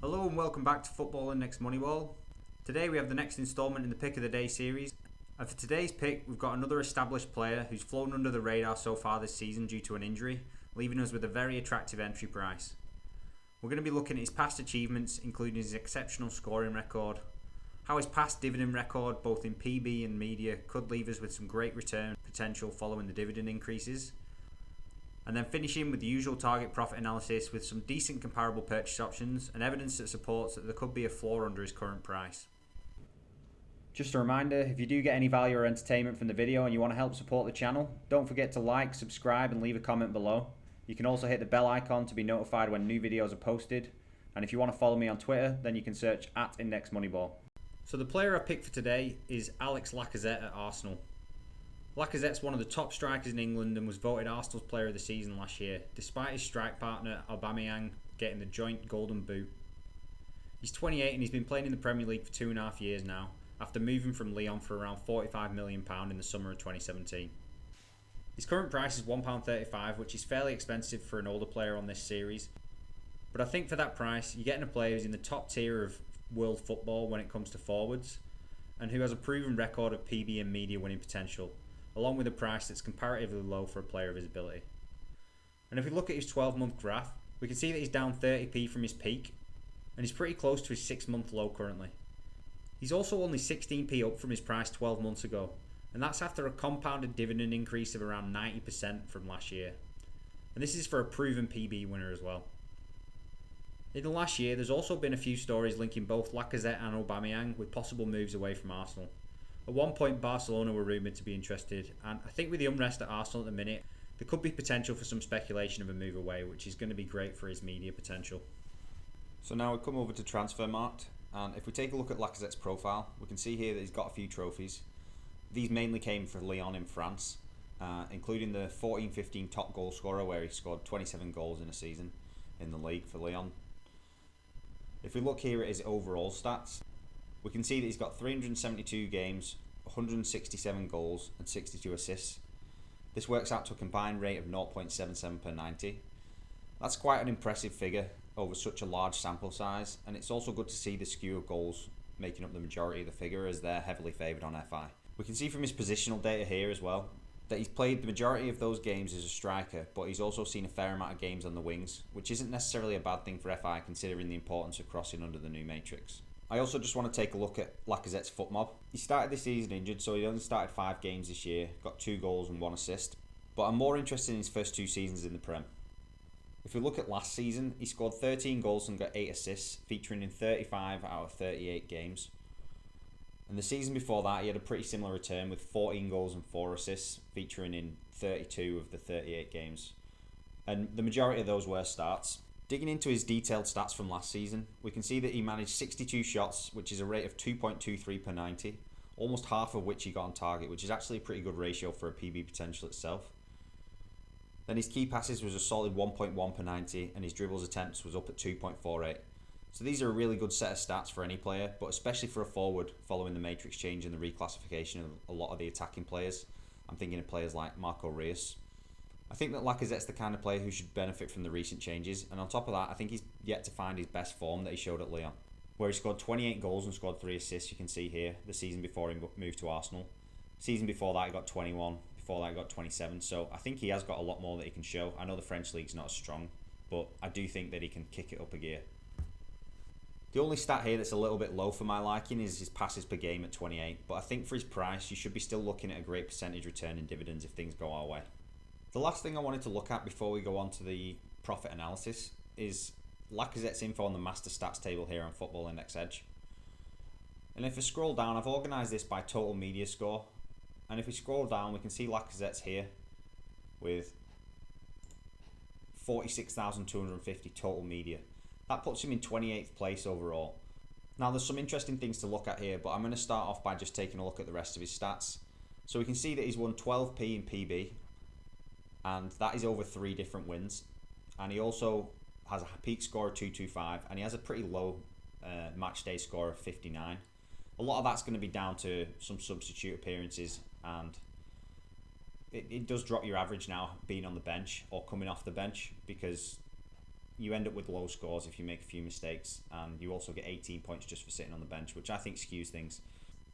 Hello and welcome back to Football Index Moneyball. Today we have the next instalment in the Pick of the Day series. And for today's pick, we've got another established player who's flown under the radar so far this season due to an injury, leaving us with a very attractive entry price. We're going to be looking at his past achievements, including his exceptional scoring record, how his past dividend record, both in PB and media, could leave us with some great return potential following the dividend increases, and then finishing with the usual target profit analysis with some decent comparable purchase options and evidence that supports that there could be a floor under his current price. Just a reminder, if you do get any value or entertainment from the video and you want to help support the channel, don't forget to like, subscribe and leave a comment below. You can also hit the bell icon to be notified when new videos are posted, and if you want to follow me on Twitter, then you can search @IndexMoneyball. So the player I picked for today is Alex Lacazette at Arsenal. Lacazette's one of the top strikers in England and was voted Arsenal's player of the season last year, despite his strike partner Aubameyang getting the joint golden boot. He's 28 and he's been playing in the Premier League for 2.5 years now, after moving from Lyon for around £45 million in the summer of 2017. His current price is £1.35, which is fairly expensive for an older player on this series, but I think for that price you're getting a player who's in the top tier of world football when it comes to forwards, and who has a proven record of PB and media winning potential, along with a price that's comparatively low for a player of his ability. And if we look at his 12-month graph, we can see that he's down 30p from his peak, and he's pretty close to his 6-month low currently. He's also only 16p up from his price 12 months ago, and that's after a compounded dividend increase of around 90% from last year. And this is for a proven PB winner as well. In the last year, there's also been a few stories linking both Lacazette and Aubameyang with possible moves away from Arsenal. At one point, Barcelona were rumoured to be interested, and I think with the unrest at Arsenal at the minute, there could be potential for some speculation of a move away, which is going to be great for his media potential. So now we come over to Transfermarkt, and if we take a look at Lacazette's profile, we can see here that he's got a few trophies. These mainly came for Lyon in France, including the 14-15 top goal scorer, where he scored 27 goals in a season in the league for Lyon. If we look here at his overall stats, we can see that he's got 372 games, 167 goals and 62 assists. This works out to a combined rate of 0.77 per 90. That's quite an impressive figure over such a large sample size, and it's also good to see the skew of goals making up the majority of the figure, as they're heavily favoured on FI. We can see from his positional data here as well that he's played the majority of those games as a striker, but he's also seen a fair amount of games on the wings, which isn't necessarily a bad thing for FI considering the importance of crossing under the new matrix. I also just want to take a look at Lacazette's foot mob. He started this season injured, so he only started 5 games this year, got 2 goals and 1 assist. But I'm more interested in his first 2 seasons in the Prem. If we look at last season, he scored 13 goals and got 8 assists, featuring in 35 out of 38 games. And the season before that, he had a pretty similar return with 14 goals and 4 assists, featuring in 32 of the 38 games. And the majority of those were starts. Digging into his detailed stats from last season, we can see that he managed 62 shots, which is a rate of 2.23 per 90, almost half of which he got on target, which is actually a pretty good ratio for a PB potential itself. Then his key passes was a solid 1.1 per 90, and his dribbles attempts was up at 2.48. So these are a really good set of stats for any player, but especially for a forward following the matrix change and the reclassification of a lot of the attacking players. I'm thinking of players like Marco Reus. I think that Lacazette's the kind of player who should benefit from the recent changes, and on top of that, I think he's yet to find his best form that he showed at Lyon, where he scored 28 goals and scored 3 assists. You can see here the season before he moved to Arsenal. Season before that he got 21, before that he got 27, so I think he has got a lot more that he can show. I know the French league's not as strong, but I do think that he can kick it up a gear. The only stat here that's a little bit low for my liking is his passes per game at 28, but I think for his price you should be still looking at a great percentage return in dividends if things go our way. The last thing I wanted to look at before we go on to the profit analysis is Lacazette's info on the master stats table here on Football Index Edge. And if we scroll down, I've organised this by total media score, and if we scroll down we can see Lacazette's here with 46,250 total media. That puts him in 28th place overall. Now there's some interesting things to look at here, but I'm going to start off by just taking a look at the rest of his stats. So we can see that he's won 12p in PB, and that is over 3 different wins, and he also has a peak score of 225, and he has a pretty low match day score of 59. A lot of that's going to be down to some substitute appearances, and it does drop your average now being on the bench or coming off the bench, because you end up with low scores if you make a few mistakes, and you also get 18 points just for sitting on the bench, which I think skews things.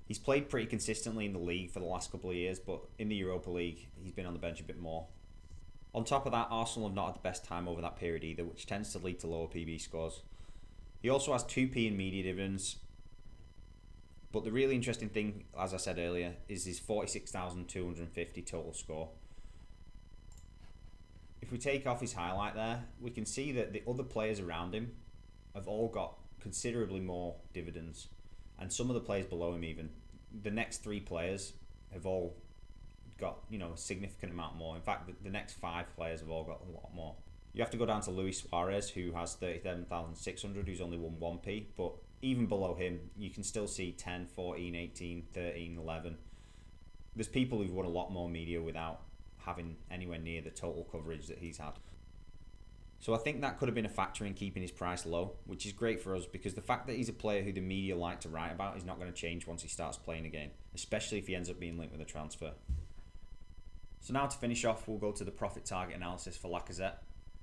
He's played pretty consistently in the league for the last couple of years, but in the Europa League, he's been on the bench a bit more. On top of that, Arsenal have not had the best time over that period either, which tends to lead to lower PB scores. He also has 2p in media dividends, but the really interesting thing, as I said earlier, is his 46,250 total score. If we take off his highlight there, we can see that the other players around him have all got considerably more dividends, and some of the players below him even. The next 3 players have all got, a significant amount more. In fact, the next 5 players have all got a lot more. You have to go down to Luis Suarez, who has 37,600, who's only won 1p, but even below him, you can still see 10, 14, 18, 13, 11. There's people who've won a lot more media without having anywhere near the total coverage that he's had. So I think that could have been a factor in keeping his price low, which is great for us because the fact that he's a player who the media like to write about is not going to change once he starts playing again, especially if he ends up being linked with a transfer. So now to finish off, we'll go to the profit target analysis for Lacazette.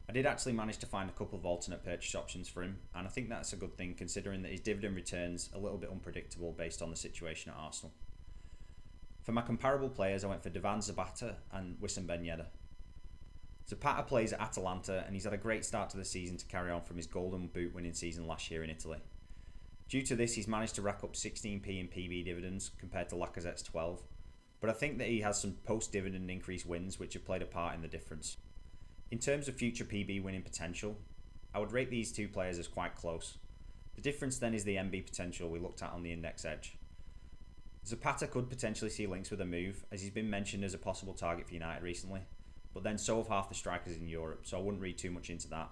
I did actually manage to find a couple of alternate purchase options for him, and I think that's a good thing considering that his dividend return's a little bit unpredictable based on the situation at Arsenal. For my comparable players, I went for Divan Zapata and Wissam Ben Yedder. Zapata plays at Atalanta and he's had a great start to the season to carry on from his Golden Boot winning season last year in Italy. Due to this, he's managed to rack up 16p in PB dividends compared to Lacazette's 12, but I think that he has some post-dividend increase wins which have played a part in the difference. In terms of future PB winning potential, I would rate these 2 players as quite close. The difference then is the MB potential we looked at on the index edge. Zapata could potentially see links with a move, as he's been mentioned as a possible target for United recently, but then so have half the strikers in Europe, so I wouldn't read too much into that.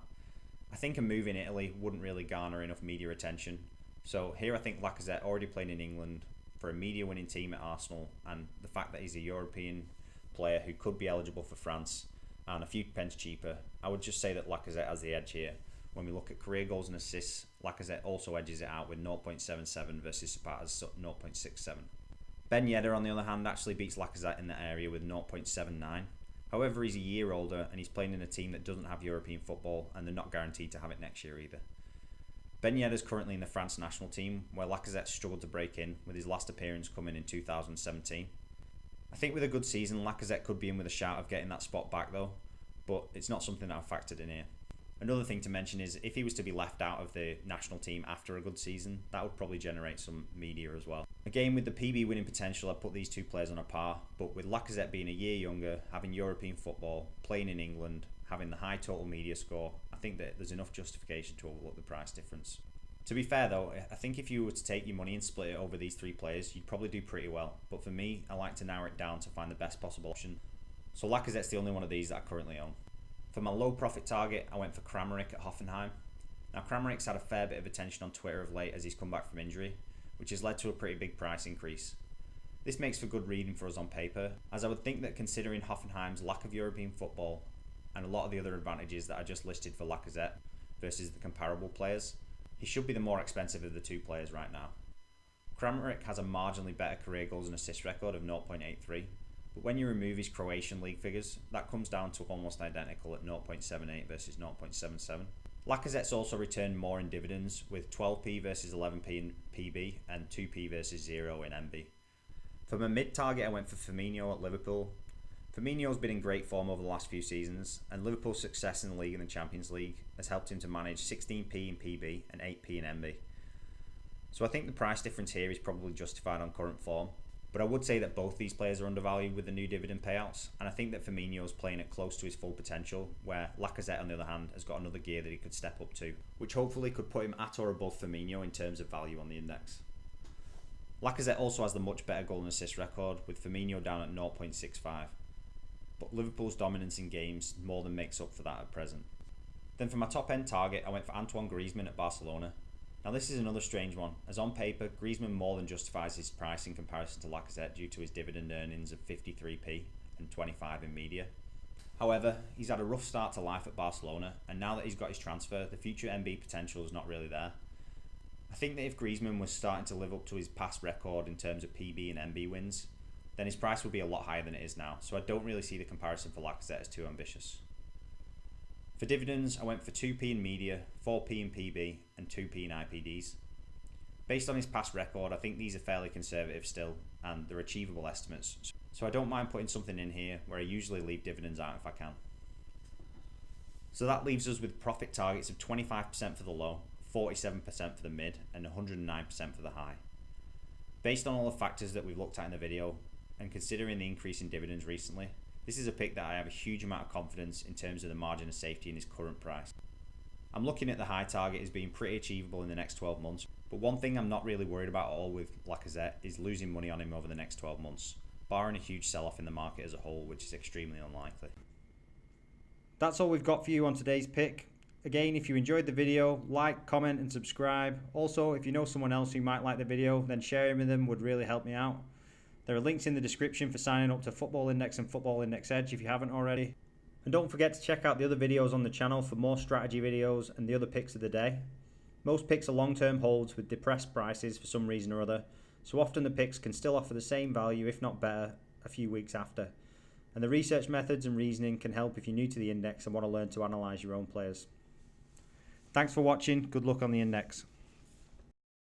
I think a move in Italy wouldn't really garner enough media attention, so here I think Lacazette already playing in England for a media winning team at Arsenal, and the fact that he's a European player who could be eligible for France and a few pence cheaper, I would just say that Lacazette has the edge here. When we look at career goals and assists, Lacazette also edges it out with 0.77 versus Zapata's 0.67. Ben Yedder, on the other hand, actually beats Lacazette in that area with 0.79. However, he's a year older and he's playing in a team that doesn't have European football, and they're not guaranteed to have it next year either. Ben Yedder's currently in the France national team, where Lacazette struggled to break in, with his last appearance coming in 2017. I think with a good season, Lacazette could be in with a shout of getting that spot back though, but it's not something that I've factored in here. Another thing to mention is if he was to be left out of the national team after a good season, that would probably generate some media as well. Again, with the PB winning potential, I put these 2 players on a par, but with Lacazette being a year younger, having European football, playing in England, having the high total media score, I think that there's enough justification to overlook the price difference. To be fair though, I think if you were to take your money and split it over these 3 players, you'd probably do pretty well, but for me, I like to narrow it down to find the best possible option. So Lacazette's the only one of these that I currently own. For my low profit target, I went for Kramaric at Hoffenheim. Now Kramaric's had a fair bit of attention on Twitter of late as he's come back from injury, which has led to a pretty big price increase. This makes for good reading for us on paper, as I would think that considering Hoffenheim's lack of European football and a lot of the other advantages that I just listed for Lacazette versus the comparable players, he should be the more expensive of the 2 players right now. Kramaric has a marginally better career goals and assist record of 0.83, but when you remove his Croatian league figures, that comes down to almost identical at 0.78 versus 0.77. Lacazette's also returned more in dividends, with 12p versus 11p in PB and 2p versus 0 in MB. For my mid target, I went for Firmino at Liverpool. Firmino's been in great form over the last few seasons, and Liverpool's success in the league and the Champions League has helped him to manage 16p in PB and 8p in MB. So I think the price difference here is probably justified on current form, but I would say that both these players are undervalued with the new dividend payouts, and I think that Firmino's playing it close to his full potential, where Lacazette on the other hand has got another gear that he could step up to, which hopefully could put him at or above Firmino in terms of value on the index. Lacazette also has the much better goal and assist record, with Firmino down at 0.65. But Liverpool's dominance in games more than makes up for that at present. Then for my top end target, I went for Antoine Griezmann at Barcelona. Now this is another strange one, as on paper, Griezmann more than justifies his price in comparison to Lacazette due to his dividend earnings of 53p and 25 in media. However, he's had a rough start to life at Barcelona, and now that he's got his transfer, the future MB potential is not really there. I think that if Griezmann was starting to live up to his past record in terms of PB and MB wins, then his price would be a lot higher than it is now, so I don't really see the comparison for Lacazette as too ambitious. For dividends, I went for 2p in media, 4p in PB, and 2p in IPDs. Based on his past record, I think these are fairly conservative still, and they're achievable estimates, so I don't mind putting something in here where I usually leave dividends out if I can. So that leaves us with profit targets of 25% for the low, 47% for the mid, and 109% for the high. Based on all the factors that we've looked at in the video, and considering the increase in dividends recently, this is a pick that I have a huge amount of confidence in terms of the margin of safety in his current price. I'm looking at the high target as being pretty achievable in the next 12 months, but one thing I'm not really worried about at all with Lacazette is losing money on him over the next 12 months, barring a huge sell-off in the market as a whole, which is extremely unlikely. That's all we've got for you on today's pick. Again, if you enjoyed the video, like, comment and subscribe. Also, if you know someone else who might like the video, then sharing with them would really help me out. There are links in the description for signing up to Football Index and Football Index Edge if you haven't already. And don't forget to check out the other videos on the channel for more strategy videos and the other picks of the day. Most picks are long-term holds with depressed prices for some reason or other, so often the picks can still offer the same value, if not better, a few weeks after. And the research methods and reasoning can help if you're new to the index and want to learn to analyse your own players. Thanks for watching, good luck on the index.